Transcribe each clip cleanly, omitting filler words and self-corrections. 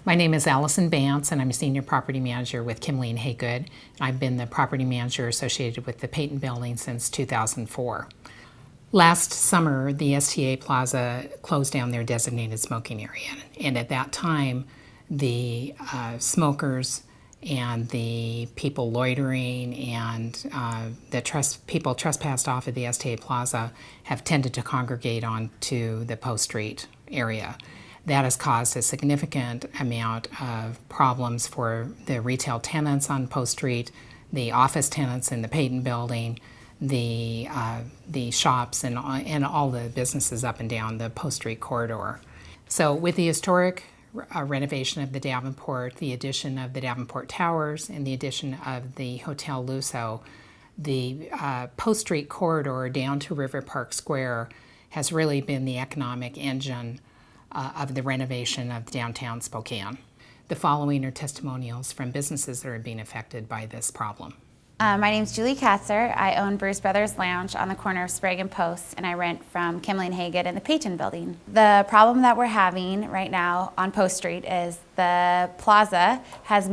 My name is Allison Bance, and I'm a senior property manager with Kimley and Haygood. I've been the property manager associated with the Peyton building since 2004. Last summer, the STA Plaza closed down their designated smoking area, and at that time, the smokers and the people loitering and the people trespassed off of the STA Plaza have tended to congregate onto the Post Street area. That has caused a significant amount of problems for the retail tenants on Post Street, the office tenants in the Peyton building, the shops, and all the businesses up and down the Post Street corridor. So with the historic renovation of the Davenport, the addition of the Davenport Towers, and the addition of the Hotel Luso, the Post Street corridor down to River Park Square has really been the economic engine of the renovation of downtown Spokane. The following are testimonials from businesses that are being affected by this problem. My name's Julie Katzer. I own Bruce Brothers Lounge on the corner of Sprague and Post, and I rent from Kimley and Haygood in the Peyton building. The problem that we're having right now on Post Street is the plaza has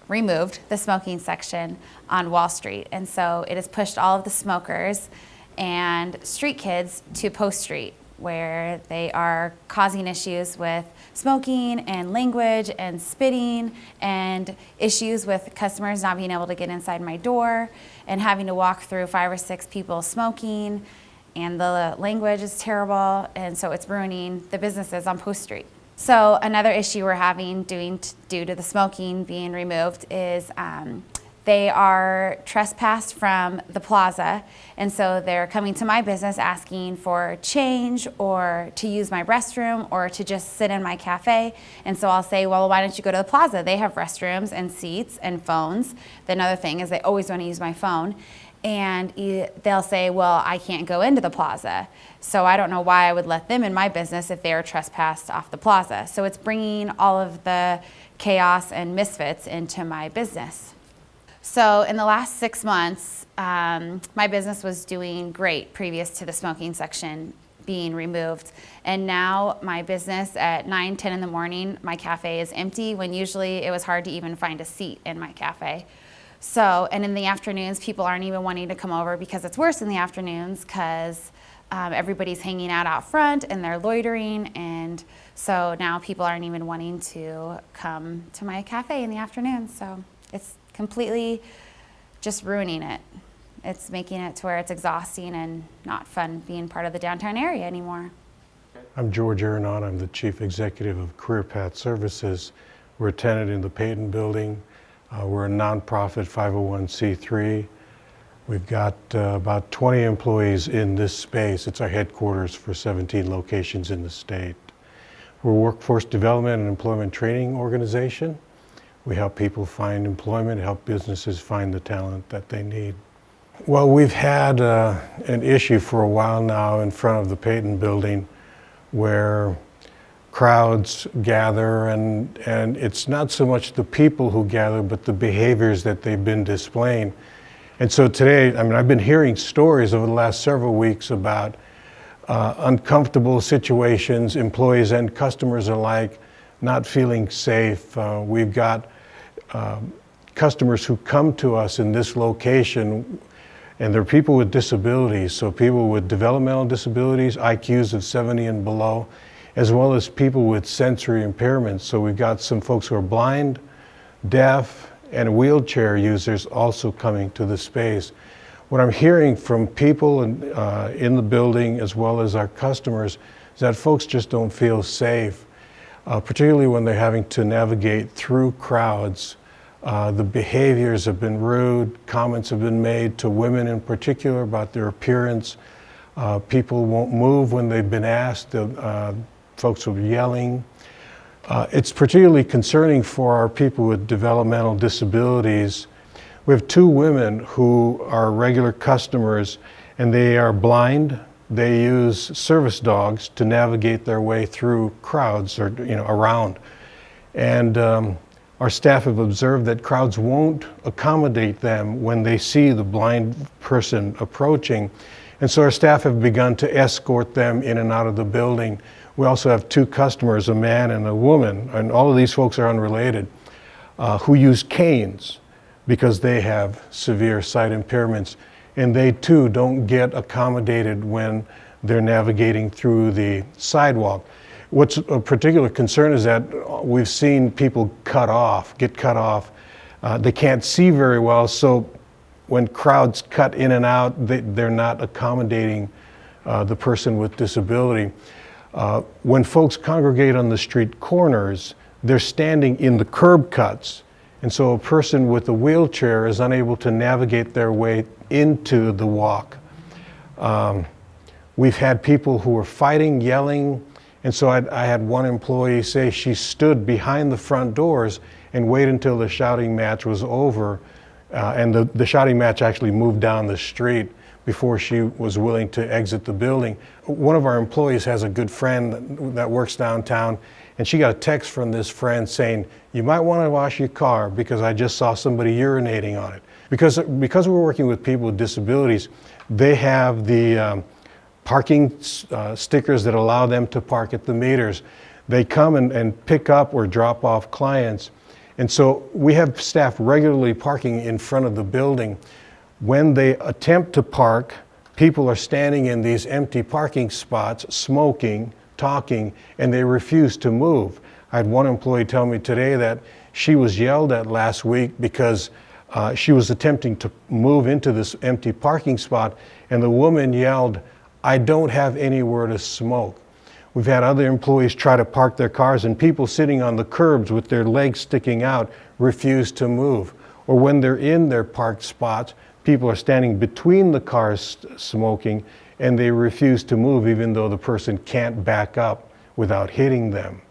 removed the smoking section on Wall Street, and so it has pushed all of the smokers and street kids to Post Street, where they are causing issues with smoking and language and spitting and issues with customers not being able to get inside my door and having to walk through 5 or 6 people smoking, and the language is terrible, and so it's ruining the businesses on Post Street. So another issue we're having due to the smoking being removed is they are trespassed from the plaza, and so they're coming to my business asking for change or to use my restroom or to just sit in my cafe. And so I'll say, well, why don't you go to the plaza? They have restrooms and seats and phones. The another thing is they always want to use my phone. And they'll say, well, I can't go into the plaza. So I don't know why I would let them in my business if they are trespassed off the plaza. So it's bringing all of the chaos and misfits into my business. So in the last 6 months, my business was doing great previous to the smoking section being removed. And now my business at 9, 10 in the morning, my cafe is empty when usually it was hard to even find a seat in my cafe. So, and in the afternoons, people aren't even wanting to come over because it's worse in the afternoons because everybody's hanging out front and they're loitering. And so now people aren't even wanting to come to my cafe in the afternoon. So it's completely just ruining it. It's making it to where it's exhausting and not fun being part of the downtown area anymore. I'm George Aronon. I'm the Chief Executive of Career Path Services. We're a tenant in the Peyton building. We're a nonprofit 501c3. We've got about 20 employees in this space. It's our headquarters for 17 locations in the state. We're a workforce development and employment training organization. We help people find employment, help businesses find the talent that they need. Well, we've had an issue for a while now in front of the Peyton building where crowds gather, and it's not so much the people who gather, but the behaviors that they've been displaying. And so today, I've been hearing stories over the last several weeks about uncomfortable situations, employees and customers alike not feeling safe. We've got customers who come to us in this location, and they're people with disabilities, so people with developmental disabilities, IQs of 70 and below, as well as people with sensory impairments. So we've got some folks who are blind, deaf, and wheelchair users also coming to the space. What I'm hearing from people in the building as well as our customers is that folks just don't feel safe, particularly when they're having to navigate through crowds. The behaviors have been rude, comments have been made to women in particular about their appearance. People won't move when they've been asked. Folks are yelling. It's particularly concerning for our people with developmental disabilities. We have 2 women who are regular customers, and they are blind. They use service dogs to navigate their way through crowds or around. And our staff have observed that crowds won't accommodate them when they see the blind person approaching. And so our staff have begun to escort them in and out of the building We also have two customers, a man and a woman, and all of these folks are unrelated, who use canes because they have severe sight impairments, and they too don't get accommodated when they're navigating through the sidewalk. What's a particular concern is that we've seen people get cut off. They can't see very well, so when crowds cut in and out, they're not accommodating the person with disability. When folks congregate on the street corners, they're standing in the curb cuts, and so a person with a wheelchair is unable to navigate their way into the walk. We've had people who were fighting, yelling, and so I had one employee say she stood behind the front doors and waited until the shouting match was over, and the shouting match actually moved down the street before she was willing to exit the building. One of our employees has a good friend that works downtown, and she got a text from this friend saying, "You might want to wash your car because I just saw somebody urinating on it." Because we're working with people with disabilities, they have the parking stickers that allow them to park at the meters. They come and pick up or drop off clients. And so we have staff regularly parking in front of the building. When they attempt to park, people are standing in these empty parking spots, smoking, talking, and they refuse to move. I had one employee tell me today that she was yelled at last week because she was attempting to move into this empty parking spot, and the woman yelled, "I don't have anywhere to smoke." We've had other employees try to park their cars, and people sitting on the curbs with their legs sticking out refuse to move. Or when they're in their parked spots, people are standing between the cars smoking, and they refuse to move even though the person can't back up without hitting them.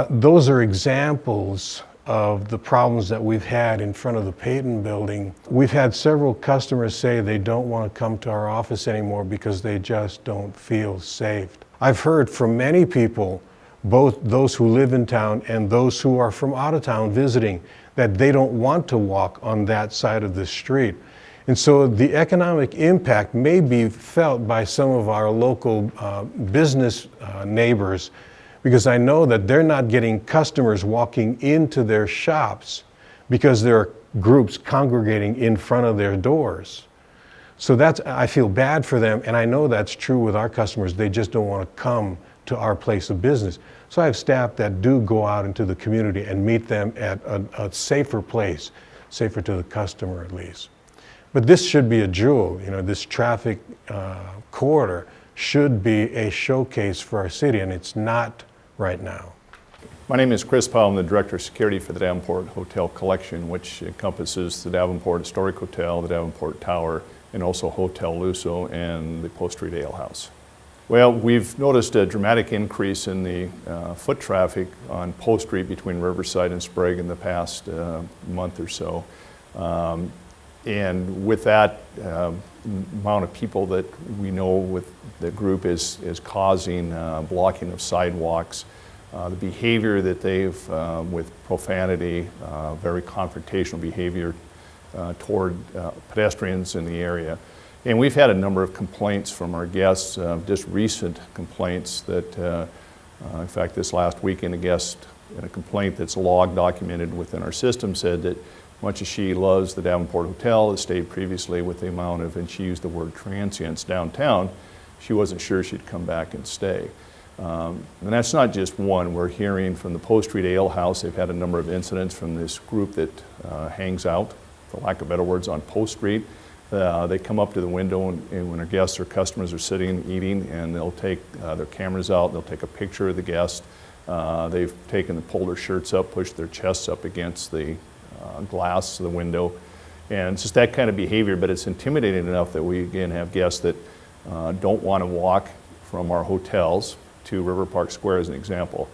Those are examples of the problems that we've had in front of the Peyton building. We've had several customers say they don't want to come to our office anymore because they just don't feel safe. I've heard from many people, both those who live in town and those who are from out of town visiting, that they don't want to walk on that side of the street. And so the economic impact may be felt by some of our local business neighbors, because I know that they're not getting customers walking into their shops because there are groups congregating in front of their doors. So I feel bad for them, and I know that's true with our customers. They just don't want to come to our place of business. So I have staff that do go out into the community and meet them at a safer place, safer to the customer at least. But this should be a jewel. This traffic corridor should be a showcase for our city, and it's not right now. My name is Chris Powell. I'm the Director of Security for the Davenport Hotel Collection, which encompasses the Davenport Historic Hotel, the Davenport Tower, and also Hotel Luso and the Post Street Ale House. Well, we've noticed a dramatic increase in the foot traffic on Post Street between Riverside and Sprague in the past month or so. And with that amount of people that we know with the group is causing blocking of sidewalks, the behavior that they've, with profanity, very confrontational behavior toward pedestrians in the area. And we've had a number of complaints from our guests, just recent complaints that, in fact, this last weekend, a guest in a complaint that's log documented within our system said that much as she loves the Davenport Hotel, has stayed previously with the amount of, and she used the word transients downtown, she wasn't sure she'd come back and stay. And that's not just one. We're hearing from the Post Street Ale House, they've had a number of incidents from this group that hangs out, for lack of better words, on Post Street. They come up to the window and when our guests or customers are sitting eating, and they'll take their cameras out, they'll take a picture of the guest. They've pulled their shirts up, pushed their chests up against the glass of the window. And it's just that kind of behavior, but it's intimidating enough that we again have guests that don't want to walk from our hotels to River Park Square as an example.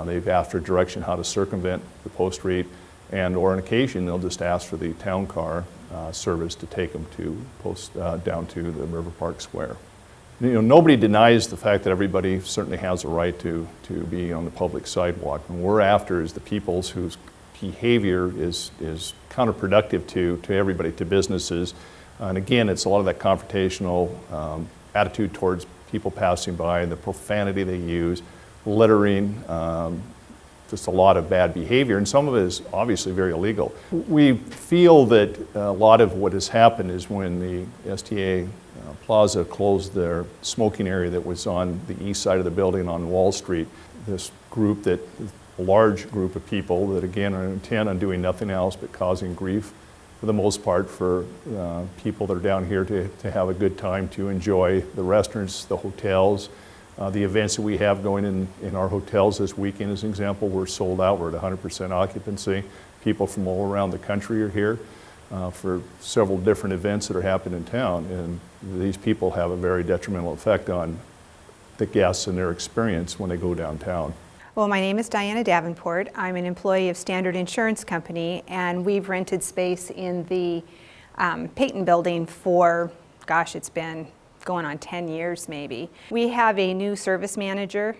They've asked for direction how to circumvent the Post Street, and or on occasion they'll just ask for the town car service to take them to down to the River Park Square. Nobody denies the fact that everybody certainly has a right to be on the public sidewalk. And what we're after is the people's whose behavior is counterproductive to everybody, to businesses. And again, it's a lot of that confrontational attitude towards people passing by and the profanity they use, littering, just a lot of bad behavior, and some of it is obviously very illegal. We feel that a lot of what has happened is when the STA Plaza closed their smoking area that was on the east side of the building on Wall Street, this group a large group of people that again are intent on doing nothing else but causing grief for the most part for people that are down here to have a good time, to enjoy the restaurants, the hotels, the events that we have going in our hotels this weekend, as an example, we're sold out. We're at 100% occupancy. People from all around the country are here for several different events that are happening in town, and these people have a very detrimental effect on the guests and their experience when they go downtown. Well, my name is Diana Davenport. I'm an employee of Standard Insurance Company, and we've rented space in the Peyton building for, gosh, it's been going on 10 years maybe. We have a new service manager.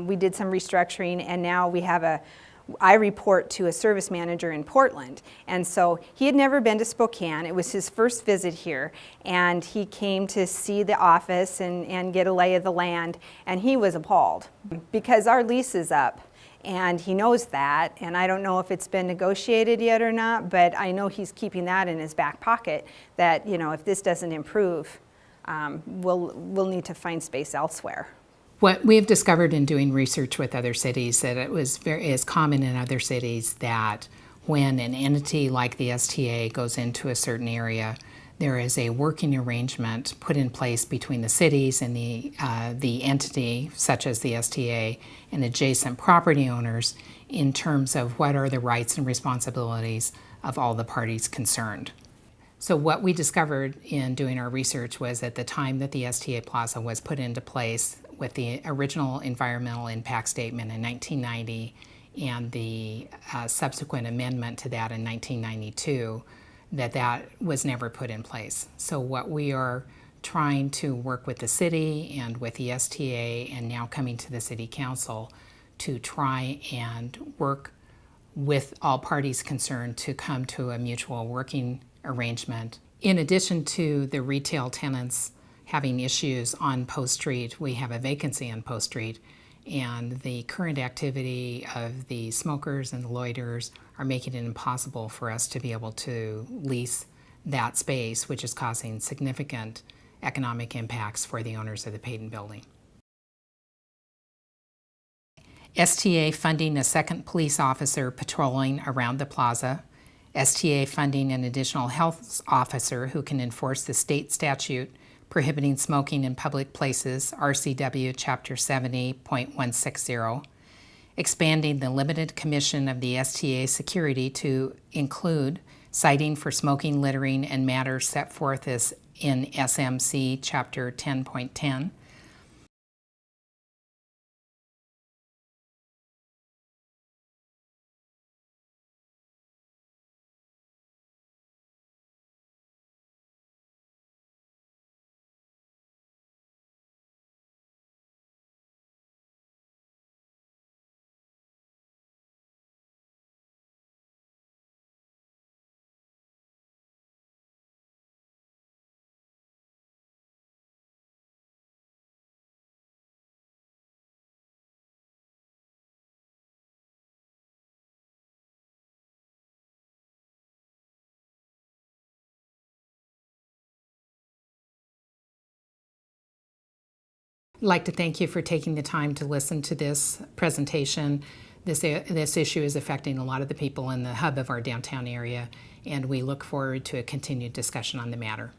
We did some restructuring, and now we have I report to a service manager in Portland. And so he had never been to Spokane. It was his first visit here, and he came to see the office and get a lay of the land, and he was appalled because our lease is up. And he knows that, and I don't know if it's been negotiated yet or not, but I know he's keeping that in his back pocket, that, you know, if this doesn't improve, we'll need to find space elsewhere. What we've discovered in doing research with other cities, that it is common in other cities that when an entity like the STA goes into a certain area, there is a working arrangement put in place between the cities and the entity, such as the STA, and adjacent property owners in terms of what are the rights and responsibilities of all the parties concerned. So what we discovered in doing our research was at the time that the STA Plaza was put into place with the original environmental impact statement in 1990 and the subsequent amendment to that in 1992, that was never put in place. So what we are trying to work with the city and with the STA and now coming to the City Council to try and work with all parties concerned to come to a mutual working arrangement. In addition to the retail tenants having issues on Post Street, we have a vacancy on Post Street, and the current activity of the smokers and the loiterers are making it impossible for us to be able to lease that space, which is causing significant economic impacts for the owners of the Peyton building. STA funding a second police officer patrolling around the plaza, STA funding an additional health officer who can enforce the state statute prohibiting smoking in public places, RCW Chapter 70.160, expanding the limited commission of the STA security to include citing for smoking, littering, and matters set forth as in SMC Chapter 10.10, I'd like to thank you for taking the time to listen to this presentation. This issue is affecting a lot of the people in the hub of our downtown area, and we look forward to a continued discussion on the matter.